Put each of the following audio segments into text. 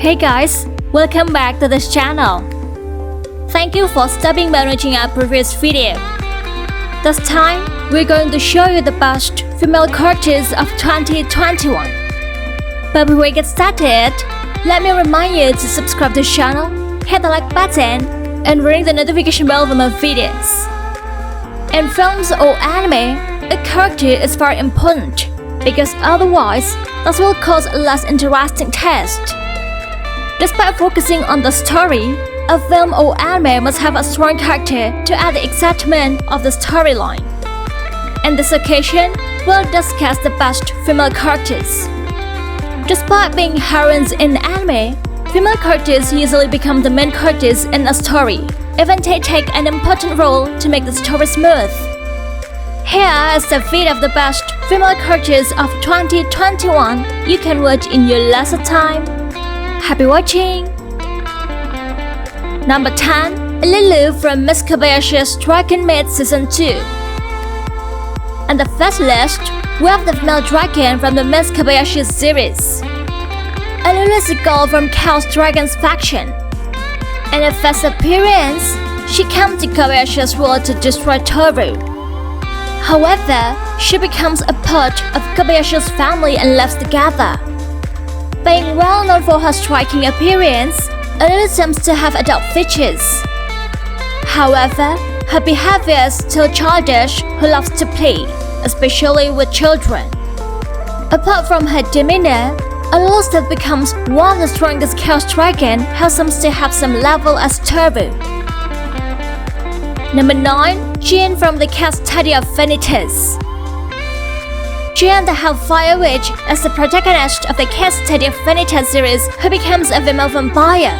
Hey guys, welcome back to this channel. Thank you for stopping by watching our previous video. This time, we're going to show you the best female characters of 2021. But before we get started, let me remind you to subscribe to the channel, hit the like button, and ring the notification bell for my videos. In films or anime, a character is very important because otherwise, that will cause a less interesting test. Despite focusing on the story, a film or anime must have a strong character to add the excitement of the storyline. In this occasion, we'll discuss the best female characters. Despite being heroines in anime, female characters usually become the main characters in a story, even they take an important role to make the story smooth. Here is the feed of the best female characters of 2021 you can watch in your leisure time. Happy watching! Number 10. Lulu from Miss Kobayashi's Dragon Maid Season 2. On the first list, we have the female dragon from the Miss Kobayashi series. Lulu is a girl from Chaos Dragon's faction. In her first appearance, she comes to Kobayashi's world to destroy Toru. However, she becomes a part of Kobayashi's family and lives together. Being well known for her striking appearance, Lulu seems to have adult features. However, her behavior is still childish who loves to play, especially with children. Apart from her demeanor, Lulu still becomes one of the strongest Chaos Dragon who seems to have some level as Toru. Number 9. Jean from the case study of Vanitas. Jean the Hellfire Witch is the protagonist of the case study of Vanitas series who becomes a female vampire.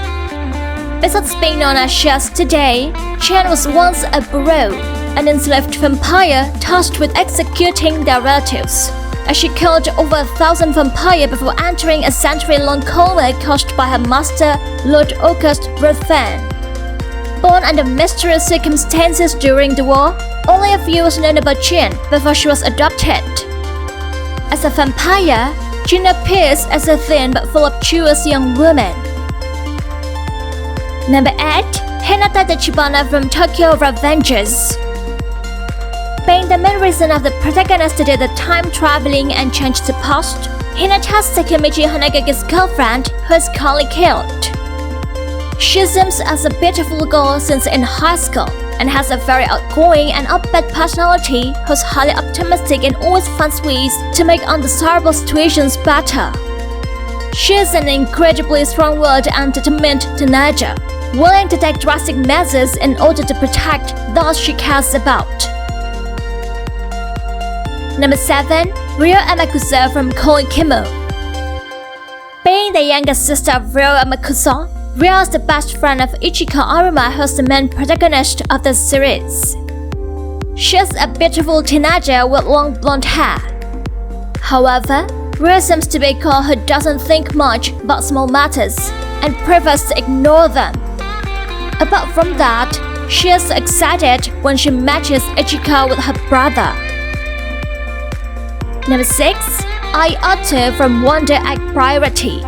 Besides being known as she is today, Jean was once a bureau, an enslaved vampire tasked with executing their relatives, as she killed over 1,000 vampires before entering a century-long coma caused by her master, Lord Auguste Ruthven. Born under mysterious circumstances during the war, only a few was known about Jean before she was adopted. As a vampire, Jean appears as a thin but voluptuous young woman. Number 8. Hinata Tachibana from Tokyo Revengers. Being the main reason of the protagonist to do the time traveling and change the past, Hinata is Takemichi Hanagaki's girlfriend who is currently killed. She seems as a beautiful girl since in high school and has a very outgoing and upbeat personality who's highly optimistic and always finds ways to make undesirable situations better. She is an incredibly strong-willed and determined teenager, willing to take drastic measures in order to protect those she cares about. Number 7. Ryo Amakusa from Koei Kimo. Being the younger sister of Ryo Amakusa, Ryo is the best friend of Ichika Aruma, who is the main protagonist of the series. She is a beautiful teenager with long blonde hair. However, Ryo seems to be a girl who doesn't think much about small matters and prefers to ignore them. Apart from that, she is excited when she matches Ichika with her brother. Number 6. Ai Otto from Wonder Egg Priority.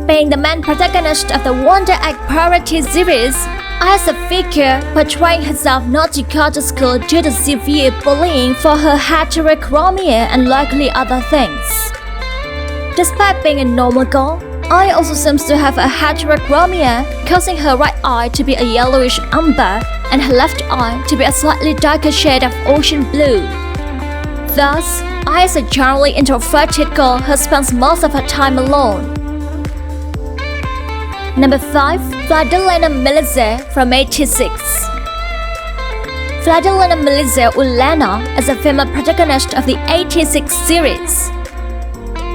Being the main protagonist of the Wonder Egg Priority series, Ai is a figure portraying herself not to go to school due to severe bullying for her heterochromia and likely other things. Despite being a normal girl, Ai also seems to have a heterochromia, causing her right eye to be a yellowish amber and her left eye to be a slightly darker shade of ocean blue. Thus, Ai is a generally introverted girl who spends most of her time alone. Number 5. Vladilena Milice from 86. Vladilena Milice Ulena is a female protagonist of the 86 series.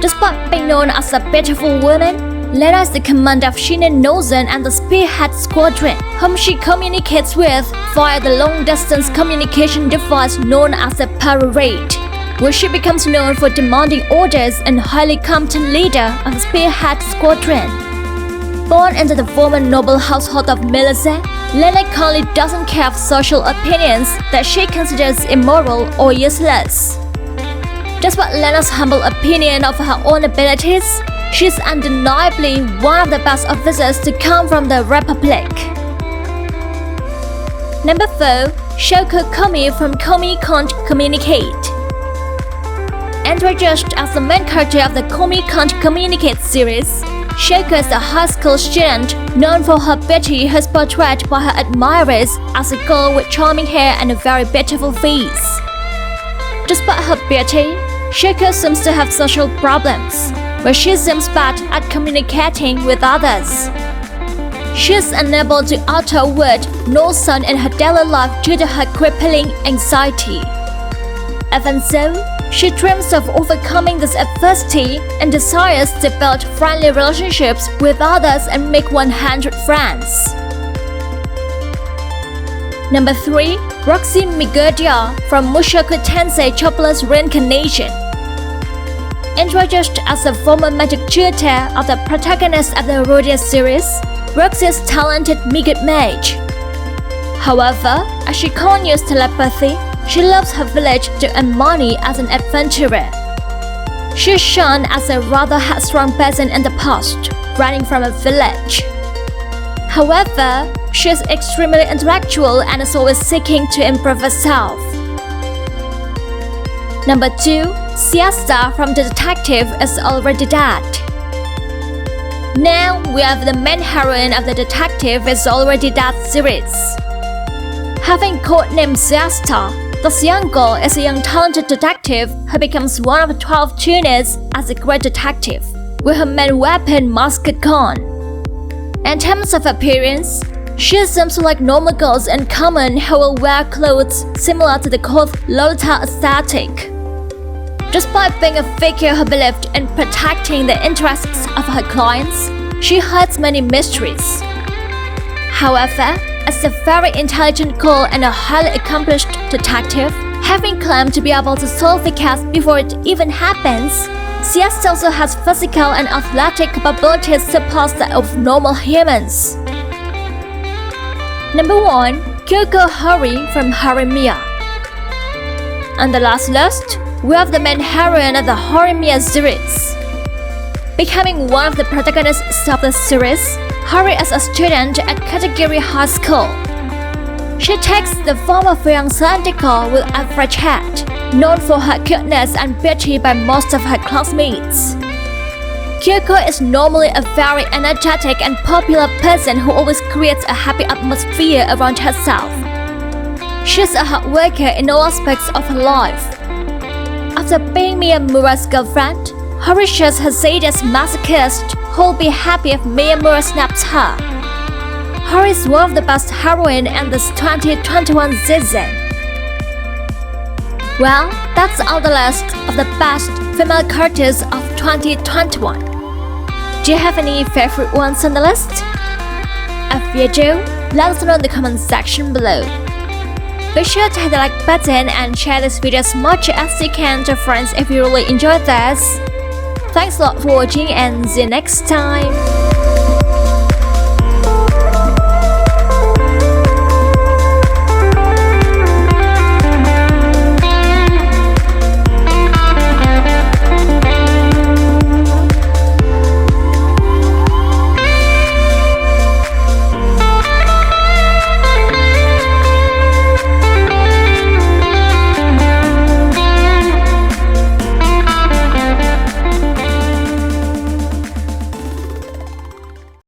Despite being known as a beautiful woman, Lena is the commander of Shinen Nozen and the Spearhead Squadron, whom she communicates with via the long-distance communication device known as the Parade, where she becomes known for demanding orders and highly competent leader of the Spearhead Squadron. Born into the former noble household of Milice, Lena currently doesn't care for social opinions that she considers immoral or useless. Despite Lena's humble opinion of her own abilities, She's undeniably one of the best officers to come from the Republic. Number 4. Shoko Komi from Komi Can't Communicate. Introduced as the main character of the Komi Can't Communicate series, Shoko is a high school student known for her beauty who's portrayed by her admirers as a girl with charming hair and a very beautiful face. Despite her beauty, Shoko seems to have social problems, where she seems bad at communicating with others. She is unable to utter a word nor sound in her daily life due to her crippling anxiety. Even so, she dreams of overcoming this adversity and desires to build friendly relationships with others and make 100 friends. Number 3. Roxy Migudia from Mushoku Tensei Choppler's Reincarnation. Introduced as a former magic tutor of the protagonist of the Rudia series, Roxy is a talented Migut mage. However, as she can't use telepathy, she leaves her village to earn money as an adventurer. She is shown as a rather headstrong person in the past, running from a village. However, she is extremely intellectual and is always seeking to improve herself. Number 2. Siesta from The Detective is Already Dead. Now we have the main heroine of The Detective is Already Dead series. Having codename Siesta, this young girl is a young talented detective who becomes one of 12 tuners as a great detective, with her main weapon musket gun. In terms of appearance, she seems like normal girls in common who will wear clothes similar to the called Lolita aesthetic. Despite being a figure who believed in protecting the interests of her clients, she hides many mysteries. However, as a very intelligent girl and a highly accomplished detective, having claimed to be able to solve the case before it even happens, Siesta also has physical and athletic capabilities surpassed that of normal humans. Number 1. Kyoko Hori from Horimiya. On the last list, we have the main heroine of the Horimiya series. Becoming one of the protagonists of the series, Hori is a student at Katagiri High School. She takes the form of a young slanted girl with average height, known for her cuteness and beauty by most of her classmates. Kyoko is normally a very energetic and popular person who always creates a happy atmosphere around herself. She is a hard worker in all aspects of her life. After being Miyamura's girlfriend, Hori shows her sadist masochist who will be happy if Miyamura snaps her. Hori is one of the best heroines in this 2021 season. Well, that's all the list of the best female characters of 2021. Do you have any favorite ones on the list? If you do, let us know in the comment section below. Be sure to hit the like button and share this video as much as you can to friends if you really enjoyed this. Thanks a lot for watching and see you next time.